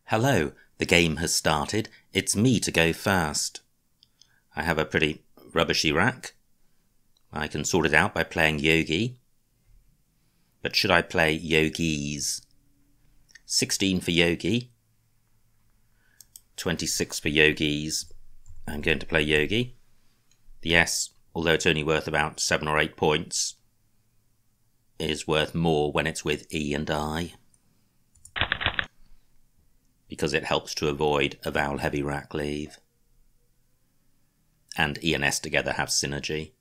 Hello, the game has started. It's me to go first. I have a pretty rubbishy rack. I can sort it out by playing Yogi. But should I play Yogis? 16 for Yogi. 26 for Yogis. I'm going to play Yogi. The S, although it's only worth about 7 or 8 points, is worth more when it's with E and I, because it helps to avoid a vowel-heavy rack leave. And E and S together have synergy.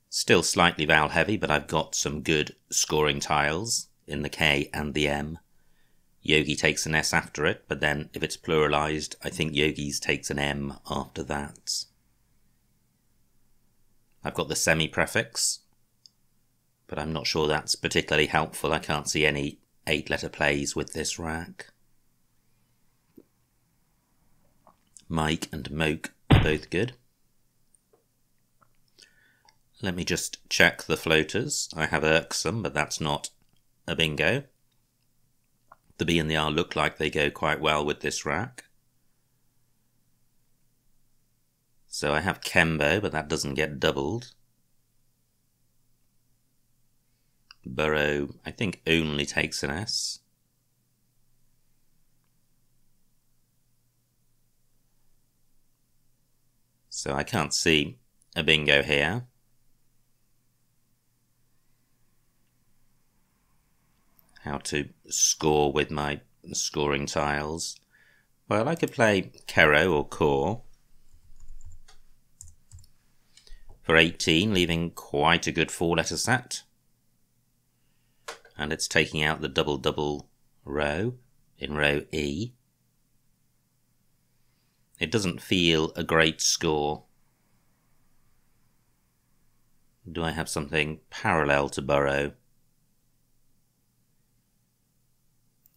Still slightly vowel-heavy, but I've got some good scoring tiles in the K and the M. Yogi takes an S after it, but then if it's pluralised, I think Yogis takes an M after that. I've got the semi-prefix, but I'm not sure that's particularly helpful. I can't see any 8-letter plays with this rack. Mike and Moke are both good. Let me just check the floaters. I have irksome, but that's not a bingo. The B and the R look like they go quite well with this rack. So I have Kembo, but that doesn't get doubled. Burrow, I think, only takes an S. So I can't see a bingo here. How to score with my scoring tiles. Well, I could play Kero or Core for 18, leaving quite a good 4-letter set. And it's taking out the double-double row in row E. It doesn't feel a great score. Do I have something parallel to Burrow?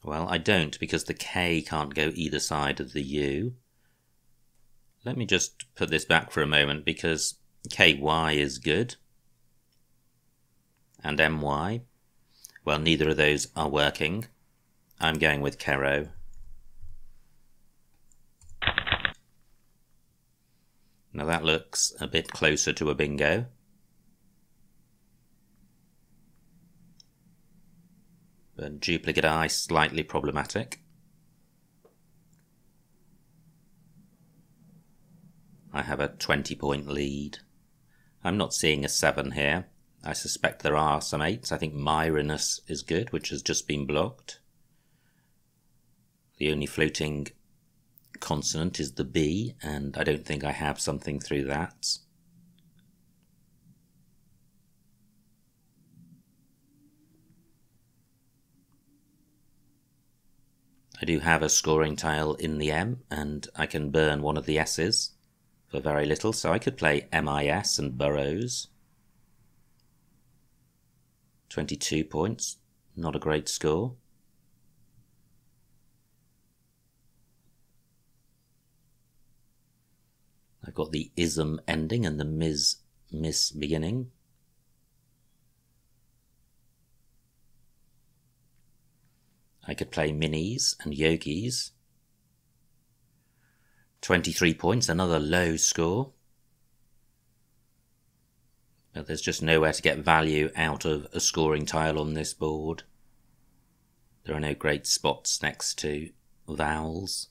Well, I don't, because the K can't go either side of the U. Let me just put this back for a moment, because KY is good. And MY. Well, neither of those are working. I'm going with Kero. Now that looks a bit closer to a bingo. But duplicate I, slightly problematic. I have a 20-point lead. I'm not seeing a 7 here. I suspect there are some 8s. I think Myrinus is good, which has just been blocked. The only floating consonant is the B, and I don't think I have something through that. I do have a scoring tile in the M, and I can burn one of the S's for very little, so I could play MIS and Burrows. 22 points, not a great score. I've got the ism ending and the miss beginning. I could play minis and yogis. 23 points, another low score. But there's just nowhere to get value out of a scoring tile on this board. There are no great spots next to vowels.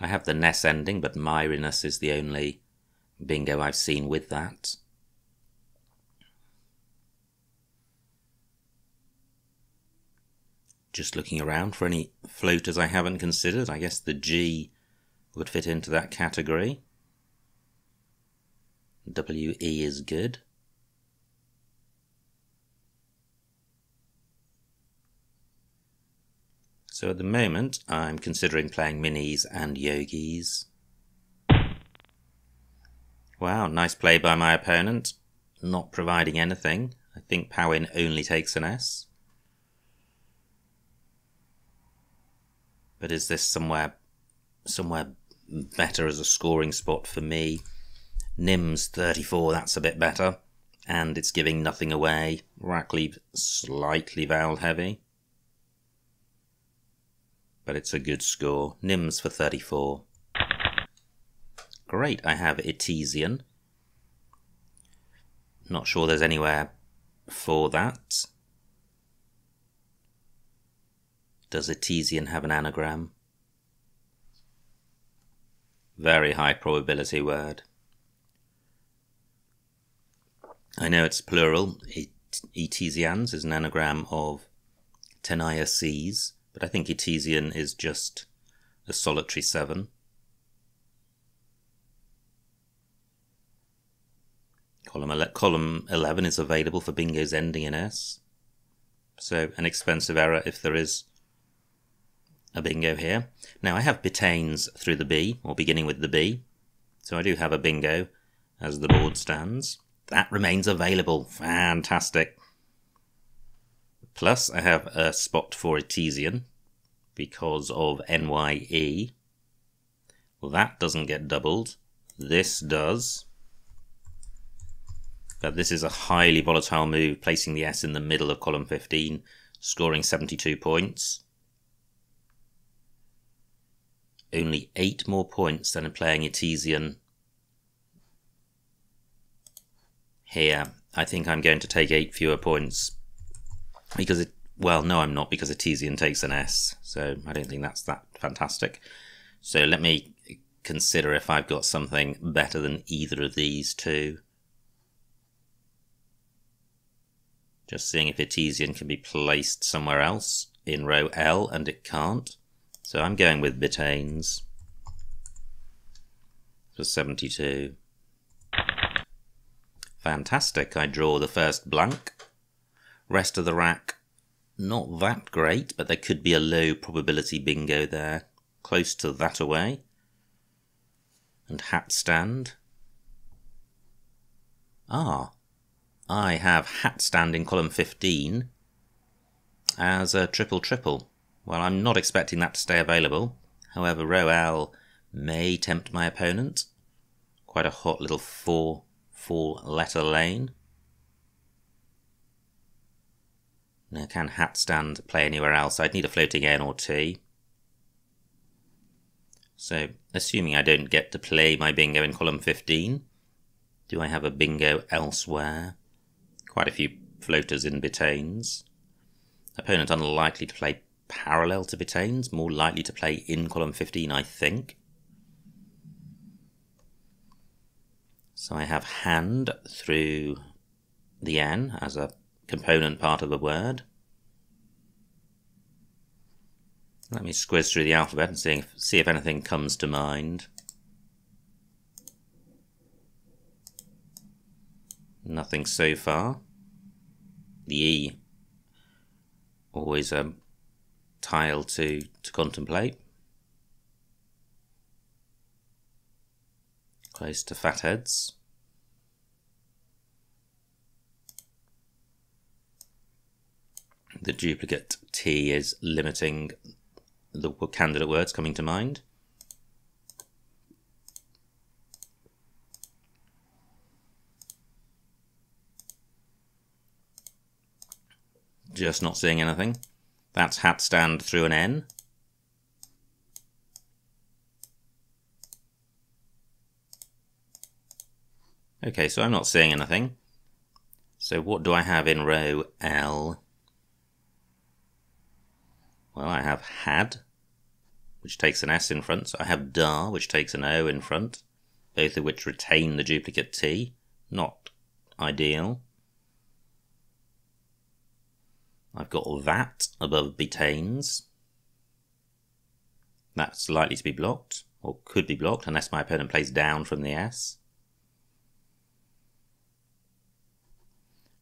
I have the Ness ending, but Myrinus is the only bingo I've seen with that. Just looking around for any floaters I haven't considered. I guess the G would fit into that category. WE is good. So at the moment, I'm considering playing minis and yogis. Wow, nice play by my opponent. Not providing anything. I think Powin only takes an S. But is this somewhere better as a scoring spot for me? Nim's 34, that's a bit better. and it's giving nothing away. Rackleaf slightly vowel heavy, but it's a good score. Nims for 34. Great, I have Etesian. Not sure there's anywhere for that. Does Etesian have an anagram? Very high probability word. I know it's plural. Etesians is an anagram of Tenaya Seas, but I think Etesian is just a solitary 7. Column 11 is available for bingos ending in S. So an expensive error if there is a bingo here. Now I have betains through the B, or beginning with the B. So I do have a bingo as the board stands. That remains available. Fantastic. Plus I have a spot for Etesian because of NYE. Well, that doesn't get doubled. This does. But this is a highly volatile move, placing the S in the middle of column 15, scoring 72 points. Only 8 more points than in playing Etesian here. I think I'm going to take 8 fewer points because well, no, I'm not, because Etesian takes an S, so I don't think that's that fantastic. So let me consider if I've got something better than either of these two. Just seeing if Etesian can be placed somewhere else in row L, and it can't. So I'm going with betains for 72. Fantastic, I draw the first blank. Rest of the rack, not that great, but there could be a low probability bingo there, close to that away. And hat stand. I have hat stand in column 15 as a triple. Well, I'm not expecting that to stay available. However, row L may tempt my opponent. Quite a hot little 4-letter lane. Now, can hat stand play anywhere else? I'd need a floating N or T. So, assuming I don't get to play my bingo in column 15, do I have a bingo elsewhere? Quite a few floaters in betains. Opponent unlikely to play parallel to betains, more likely to play in column 15, I think. So I have hand through the N as a component part of the word. Let me squiz through the alphabet and see if anything comes to mind. Nothing so far. The E, always a tile to contemplate. Close to fatheads. The duplicate T is limiting the candidate words coming to mind. Just not seeing anything. That's hat stand through an N. Okay, so I'm not seeing anything. So what do I have in row L? Well, I have had, which takes an S in front. So I have dar, which takes an O in front, both of which retain the duplicate T. Not ideal. I've got that above betains. That's likely to be blocked, or could be blocked, unless my opponent plays down from the S.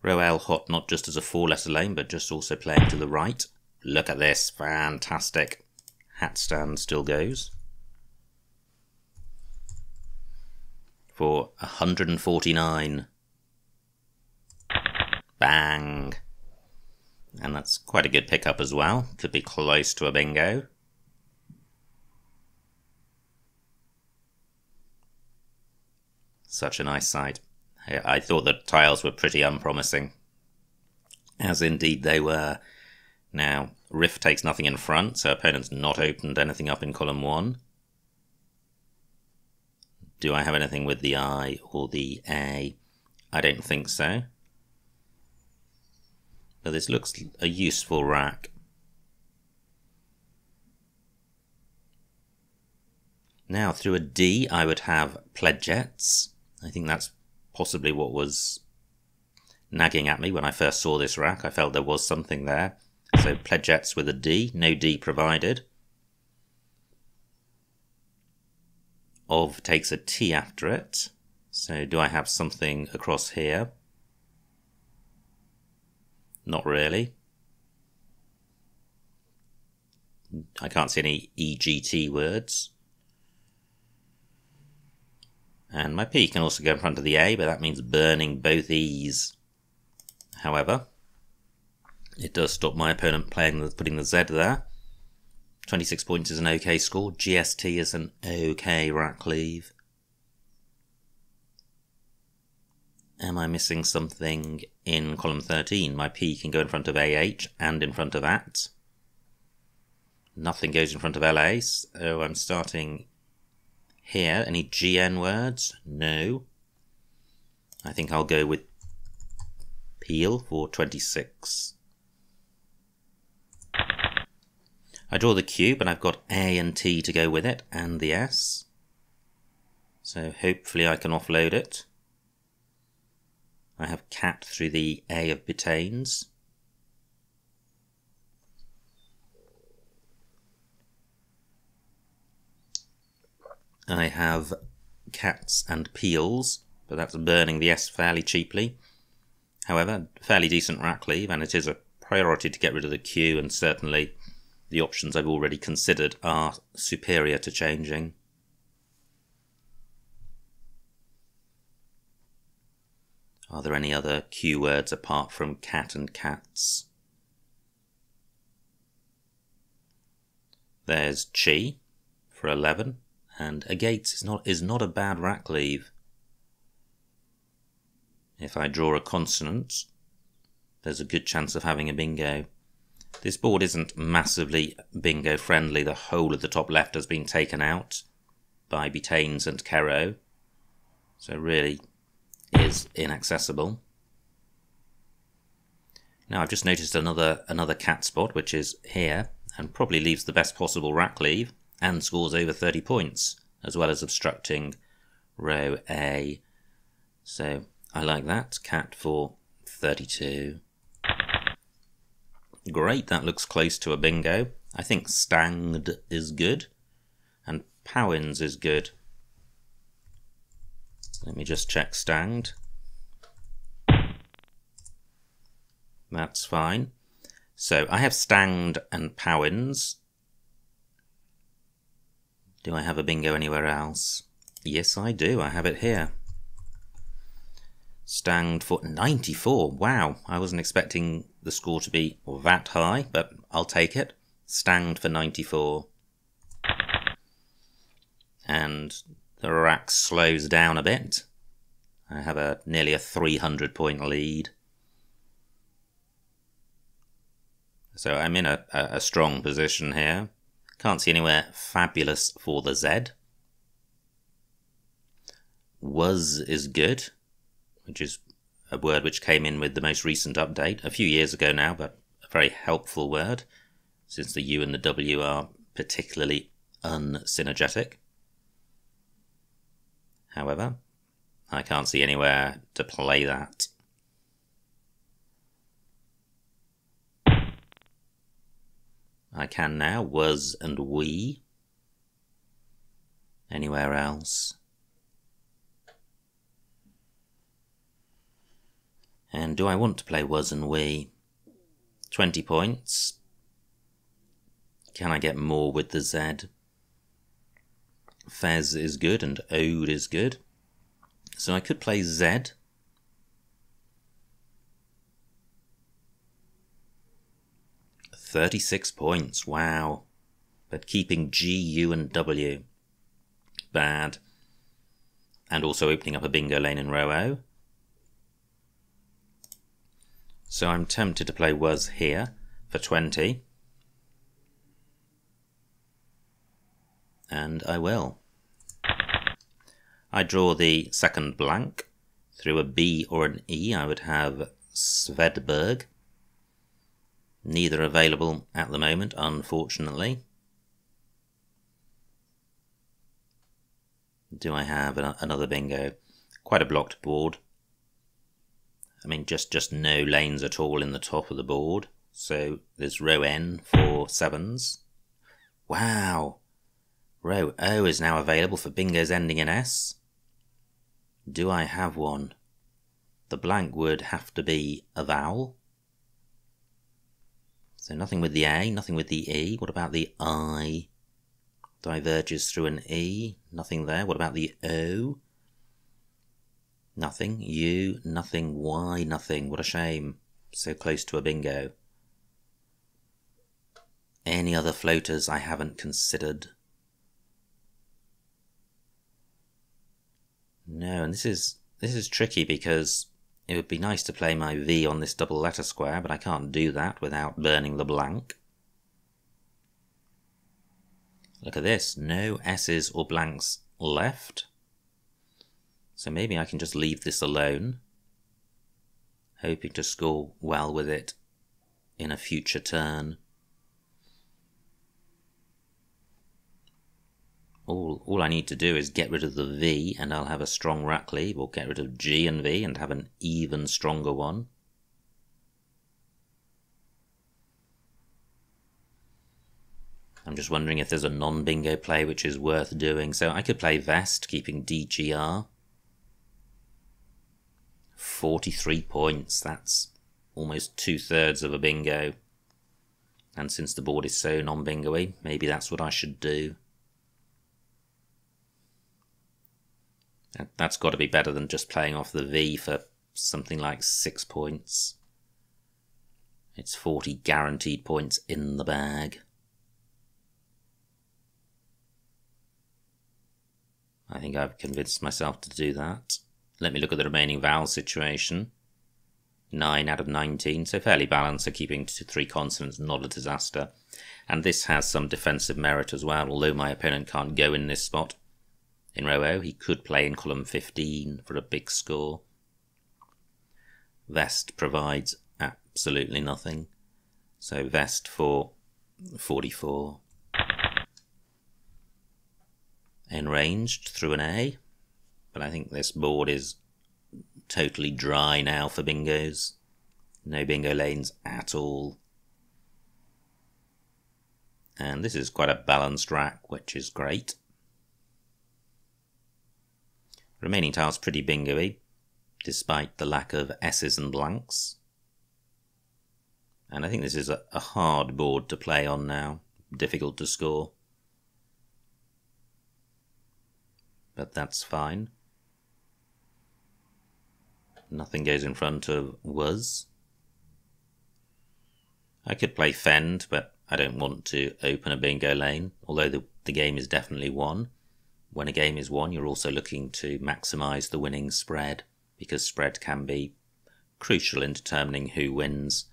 Row L hot, not just as a 4-letter lane, but just also playing to the right. Look at this, fantastic. Hat stand still goes. For 149. Bang. And that's quite a good pickup as well. Could be close to a bingo. Such a nice sight. I thought the tiles were pretty unpromising, as indeed they were. Now, Riff takes nothing in front, so opponent's not opened anything up in column 1. Do I have anything with the I or the A? I don't think so. But this looks a useful rack. Now, through a D, I would have Pledgettes. I think that's possibly what was nagging at me when I first saw this rack. I felt there was something there. So Pledgettes with a D, no D provided. Of takes a T after it. So do I have something across here? Not really. I can't see any EGT words. And my P can also go in front of the A, but that means burning both E's. However, it does stop my opponent putting the Z there. 26 points is an okay score. GST is an okay rack leave. Am I missing something in column 13? My P can go in front of AH and in front of AT. Nothing goes in front of LA, so I'm starting here. Any GN words? No. I think I'll go with Peel for 26. I draw the cube and I've got A and T to go with it, and the S. So hopefully I can offload it. I have cat through the A of betaines. I have cats and peels, but that's burning the S fairly cheaply. However, fairly decent rack leave, and it is a priority to get rid of the Q, and certainly the options I've already considered are superior to changing. Are there any other Q words apart from cat and cats? There's chi for 11, and agates is not a bad rack leave. If I draw a consonant, there's a good chance of having a bingo. This board isn't massively bingo friendly. The whole of the top left has been taken out by betaines and kero, so really is inaccessible. Now I've just noticed another cat spot, which is here, and probably leaves the best possible rack leave and scores over 30 points, as well as obstructing row A. So I like that. Cat for 32. Great, that looks close to a bingo. I think stanged is good, and powins is good. Let me just check stanged. That's fine. So I have stanged and powins. Do I have a bingo anywhere else? Yes, I do. I have it here. Stanged for 94. Wow, I wasn't expecting the score to be that high, but I'll take it. Stanged for 94. And the rack slows down a bit. I have nearly a 300-point lead. So I'm in a strong position here. Can't see anywhere fabulous for the Z. Was is good, which is a word which came in with the most recent update, a few years ago now, but a very helpful word, since the U and the W are particularly unsynergetic. However, I can't see anywhere to play that. I can now. Was and we. Anywhere else? And do I want to play was and we? 20 points. Can I get more with the Z? Fez is good and Ode is good. So I could play Z. $36 points, wow. But keeping G, U and W. Bad. And also opening up a bingo lane in row O. So I'm tempted to play was here for 20. And I will. I draw the second blank. Through a B or an E I would have Svedberg. Neither available at the moment, unfortunately. Do I have another bingo? Quite a blocked board. I mean, just no lanes at all in the top of the board. So there's row N for 7s. Wow! Row O is now available for bingos ending in S. Do I have one? The blank would have to be a vowel. So nothing with the A, nothing with the E. What about the I? Diverges through an E. Nothing there. What about the O? Nothing. U, nothing. Y, nothing. What a shame. So close to a bingo. Any other floaters I haven't considered? No, and this is tricky because it would be nice to play my V on this double letter square, but I can't do that without burning the blank. Look at this, no S's or blanks left. So maybe I can just leave this alone, hoping to score well with it in a future turn. All I need to do is get rid of the V and I'll have a strong rack lead, or get rid of G and V and have an even stronger one. I'm just wondering if there's a non-bingo play which is worth doing. So I could play Vest, keeping DGR. 43 points, that's almost 2/3 of a bingo. And since the board is so non-bingo-y, maybe that's what I should do. That's got to be better than just playing off the V for something like 6 points. It's 40 guaranteed points in the bag. I think I've convinced myself to do that. Let me look at the remaining vowel situation. 9 out of 19, so fairly balanced, so keeping to 3 consonants, not a disaster. And this has some defensive merit as well, although my opponent can't go in this spot. In row O, he could play in column 15 for a big score. Vest provides absolutely nothing, so Vest for 44. Enranged through an A, but I think this board is totally dry now for bingos. No bingo lanes at all. And this is quite a balanced rack, which is great. Remaining tiles pretty bingo-y, despite the lack of S's and blanks. And I think this is a hard board to play on now, difficult to score. But that's fine. Nothing goes in front of was. I could play Fend, but I don't want to open a bingo lane, although the game is definitely won. When a game is won, you're also looking to maximise the winning spread, because spread can be crucial in determining who wins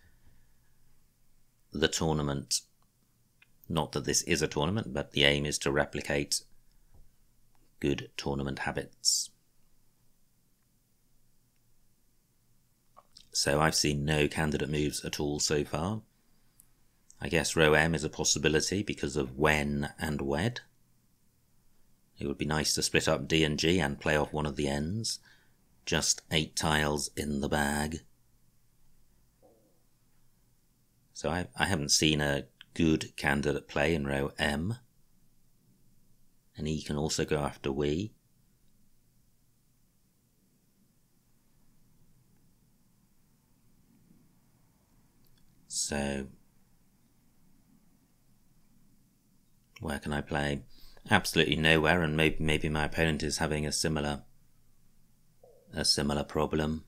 the tournament. Not that this is a tournament, but the aim is to replicate good tournament habits. So I've seen no candidate moves at all so far. I guess row M is a possibility because of when and wed. It would be nice to split up D and G and play off one of the ends. Just 8 tiles in the bag. So I haven't seen a good candidate play in row M. And E can also go after we. So where can I play? Absolutely nowhere, and maybe my opponent is having a similar problem.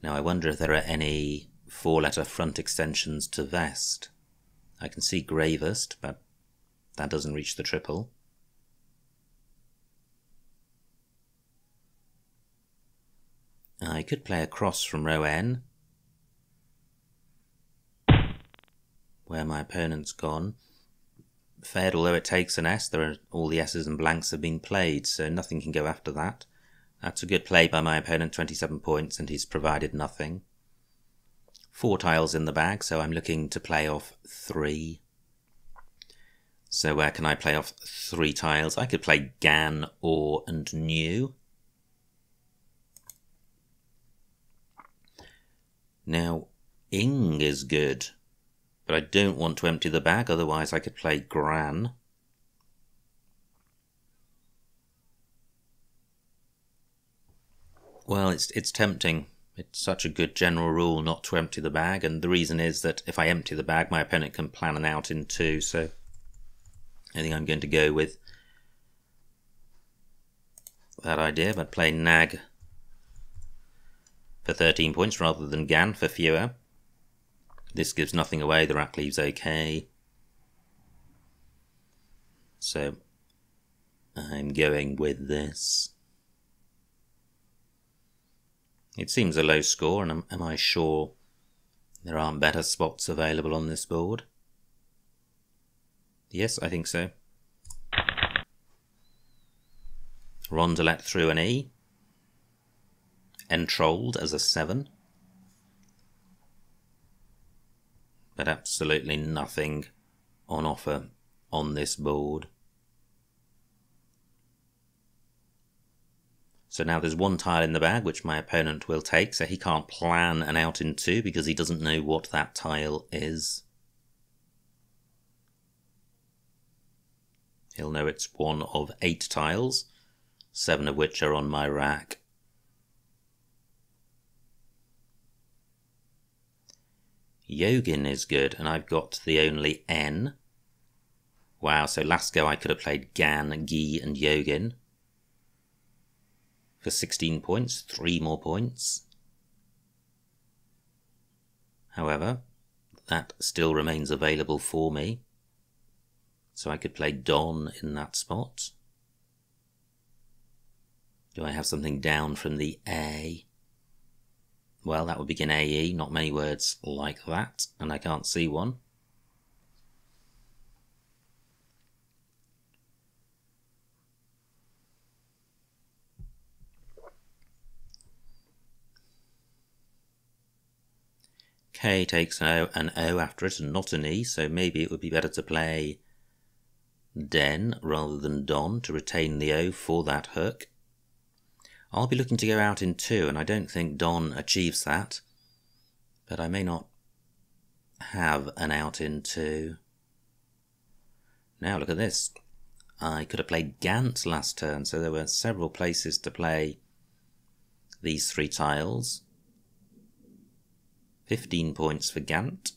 Now I wonder if there are any 4-letter front extensions to Vest. I can see Gravest, but that doesn't reach the triple. I could play across from row N, where my opponent's gone. Fared, although it takes an S, all the S's and blanks have been played, so nothing can go after that. That's a good play by my opponent, 27 points, and he's provided nothing. 4 tiles in the bag, so I'm looking to play off 3. So where can I play off 3 tiles? I could play Gan, Or, and New. Now, Ing is good, but I don't want to empty the bag, otherwise I could play Gran. Well, it's tempting. It's such a good general rule not to empty the bag, and the reason is that if I empty the bag, my opponent can plan an out in 2, so I think I'm going to go with that idea, but play Nag for 13 points rather than Gan for fewer. This gives nothing away, the rack leaves okay. So I'm going with this. It seems a low score, and am I sure there aren't better spots available on this board? Yes, I think so. Rondelet through an E. Entrolled as a 7. But absolutely nothing on offer on this board. So now there's 1 tile in the bag which my opponent will take, so he can't plan an out in 2 because he doesn't know what that tile is. He'll know it's one of 8 tiles, 7 of which are on my rack. Yogin is good, and I've got the only N. Wow, so last go I could have played Gan, Gi, and Yogin for 16 points, 3 more points. However, that still remains available for me, so I could play Don in that spot. Do I have something down from the A? Well, that would begin AE, not many words like that, and I can't see one. K takes an O after it and not an E, so maybe it would be better to play Den rather than Don to retain the O for that hook. I'll be looking to go out in 2, and I don't think Don achieves that, but I may not have an out in 2. Now look at this. I could have played Gant last turn, so there were several places to play these 3 tiles. 15 points for Gant.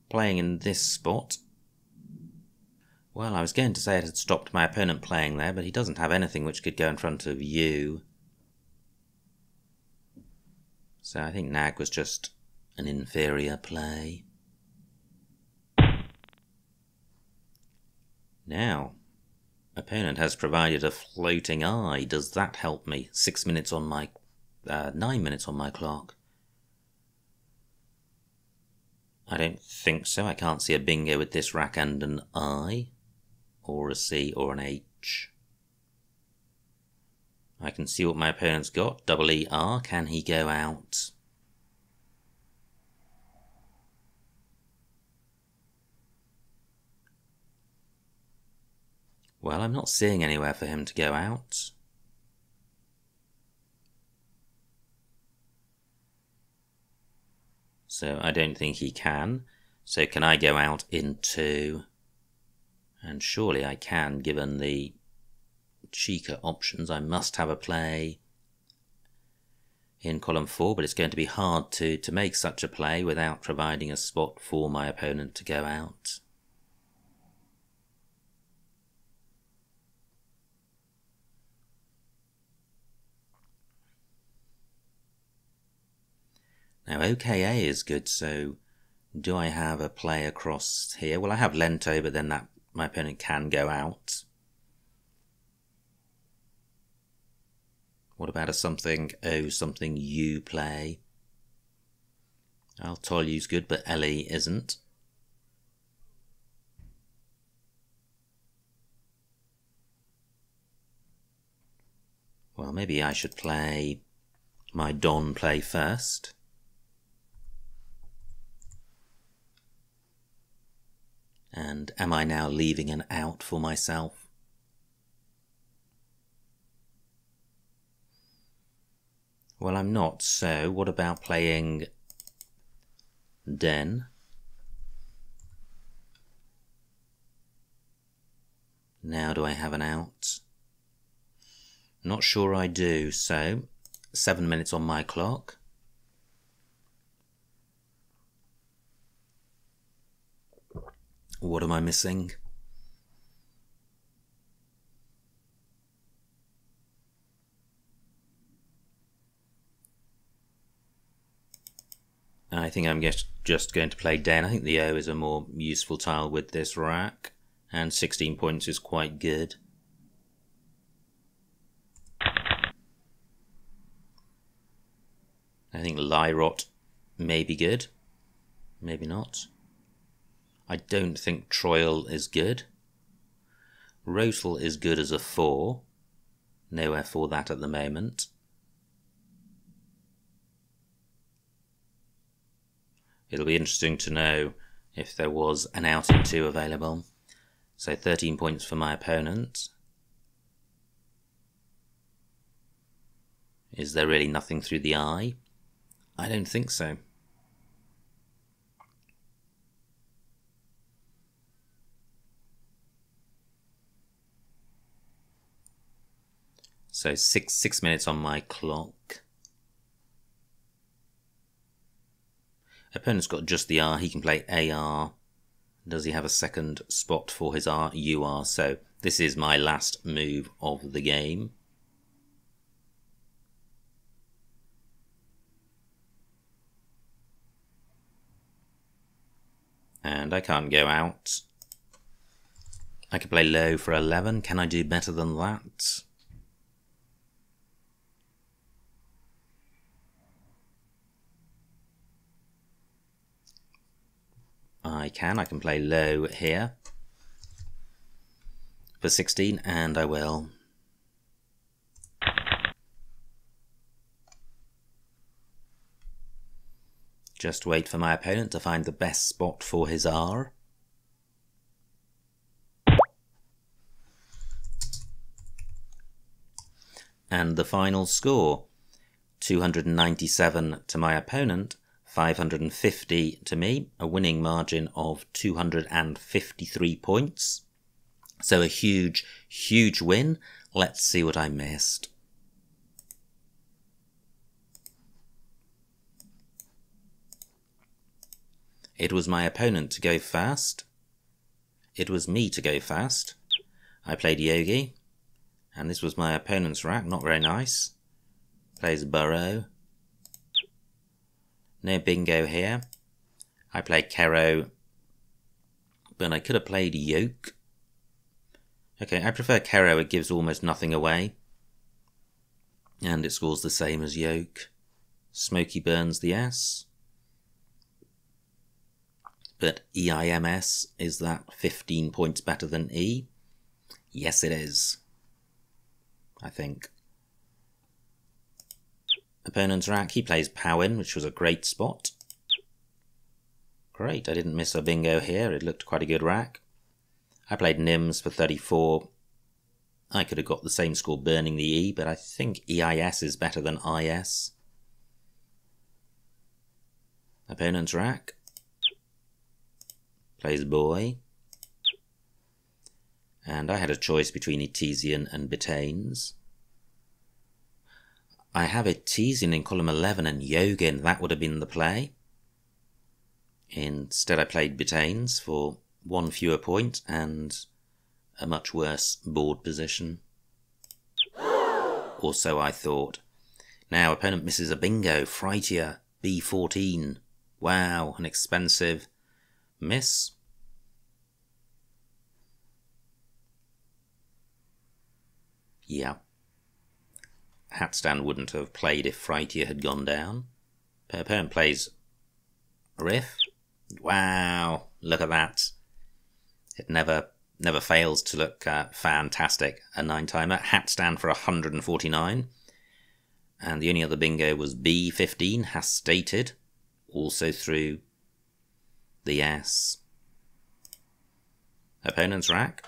Playing in this spot. Well, I was going to say it had stopped my opponent playing there, but he doesn't have anything which could go in front of you. So I think Nag was just an inferior play. Now, opponent has provided a floating eye. Does that help me? 6 minutes on my... 9 minutes on my clock. I don't think so. I can't see a bingo with this rack and an I, or a C, or an H. I can see what my opponent's got. Double ER. Can he go out? Well, I'm not seeing anywhere for him to go out. So I don't think he can. So can I go out in 2? And surely I can, given the cheaper options. I must have a play in column 4, but it's going to be hard to make such a play without providing a spot for my opponent to go out. Now OKA is good, so do I have a play across here? Well, I have Lento, but then that my opponent can go out. What about a something O something U play? I'll Tolu's good, but Ellie isn't. Well, maybe I should play my Don play first. And am I now leaving an out for myself? Well, I'm not, so what about playing Den? Now do I have an out? Not sure I do, so 7 minutes on my clock. What am I missing? I think I'm just going to play Den. I think the O is a more useful tile with this rack, and 16 points is quite good. I think Lyrot may be good, maybe not. I don't think Troil is good. Rotel is good as a 4. Nowhere for that at the moment. It'll be interesting to know if there was an out in 2 available. So 13 points for my opponent. Is there really nothing through the eye? I don't think so. So six minutes on my clock. Opponent's got just the R, he can play AR. Does he have a second spot for his R? UR. So this is my last move of the game. And I can't go out. I could play low for 11. Can I do better than that? I can play low here for 16, and I will. Just wait for my opponent to find the best spot for his R. And the final score, 297 to my opponent, 550 to me, a winning margin of 253 points. So a huge, huge win. Let's see what I missed. It was my opponent to go fast. It was me to go fast. I played Yogi, and this was my opponent's rack, not very nice. Plays Burrow. No bingo here. I played Kero, but I could have played Yoke. Okay, I prefer Kero, it gives almost nothing away. And it scores the same as Yoke. Smokey burns the S. But EIMS, is that 15 points better than E? Yes, it is. I think. Opponent's rack, he plays Powin, which was a great spot. Great, I didn't miss a bingo here, it looked quite a good rack. I played Nims for 34. I could have got the same score burning the E, but I think EIS is better than IS. Opponent's rack. Plays Boy. And I had a choice between Etesian and Betanes. I have Etesian in column 11 and Yogin, that would have been the play. Instead I played Betanes for 1 fewer point and a much worse board position. Or so I thought. Now opponent misses a bingo, Freitier, B14. Wow, an expensive miss. Yeah. Hatstand wouldn't have played if Freitier had gone down. Opponent plays Riff. Wow, look at that. It never fails to look fantastic. A 9-timer. Hat stand for 149. And the only other bingo was B15, has stated. Also through the S. Opponent's rack.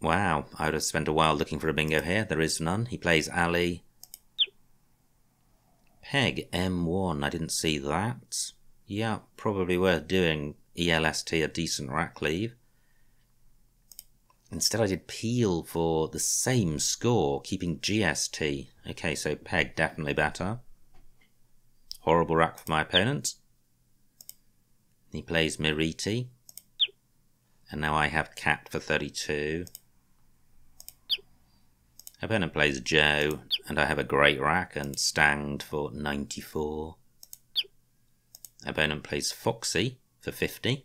Wow, I would have spent a while looking for a bingo here. There is none. He plays alley. Peg M1, I didn't see that. Yeah, probably worth doing. ELST, a decent rack leave. Instead I did peel for the same score, keeping GST. Okay, so peg definitely better. Horrible rack for my opponent. He plays Miriti. And now I have cat for 32. Opponent plays Joe, and I have a great rack and stanged for 94. Opponent plays Foxy for 50.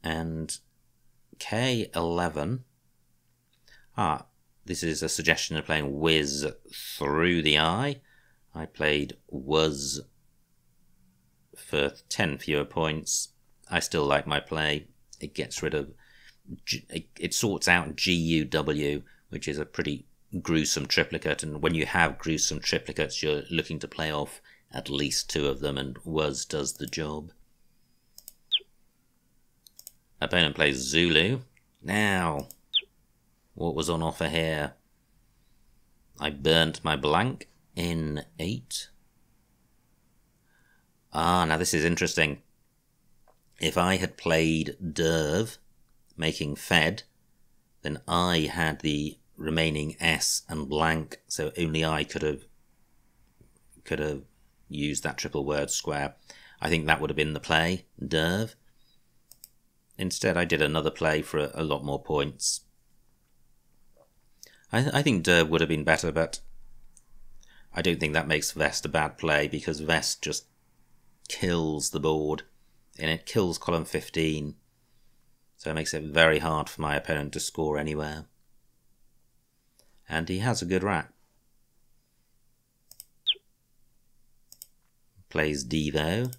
And K11. This is a suggestion of playing Whiz through the eye. I played Was for 10 fewer points. I still like my play. It gets rid of... It sorts out GUW, which is a pretty gruesome triplicate, and when you have gruesome triplicates, you're looking to play off at least 2 of them, and Was does the job. Opponent plays Zulu. Now, what was on offer here? I burnt my blank in 8. Now this is interesting. If I had played Derv, making Fed, then I had the remaining S and blank, so only I could have used that triple word square. I think that would have been the play, Derv. Instead I did another play for a lot more points. I think Derv would have been better, but I don't think that makes Vest a bad play, because Vest just kills the board, and it kills column 15. So it makes it very hard for my opponent to score anywhere. And he has a good rack. Plays Devo.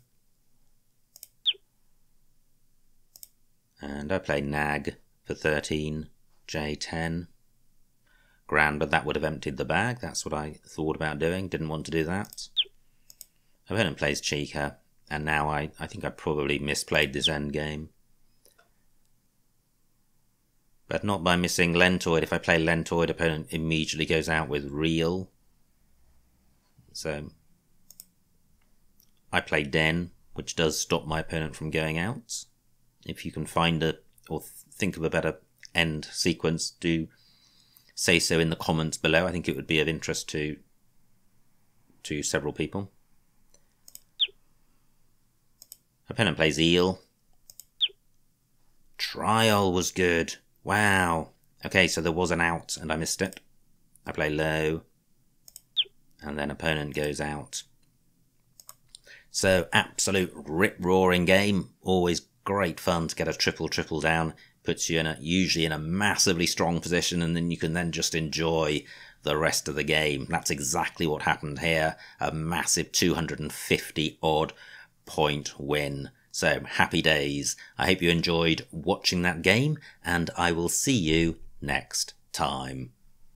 And I play Nag for 13, J10. Grand, but that would have emptied the bag. That's what I thought about doing. Didn't want to do that. Opponent plays Chica. And now I think I probably misplayed this endgame. But not by missing Lentoid. If I play Lentoid, opponent immediately goes out with Real. So I play Den, which does stop my opponent from going out. If you can find or think of a better end sequence, do say so in the comments below. I think it would be of interest to several people. Opponent plays Eel. Trial was good. Wow. Okay, so there was an out and I missed it. I play low. And then opponent goes out. So absolute rip-roaring game. Always great fun to get a triple down. Puts you usually in a massively strong position, and then you can then just enjoy the rest of the game. That's exactly what happened here. A massive 250 odd point win. So happy days. I hope you enjoyed watching that game, and I will see you next time.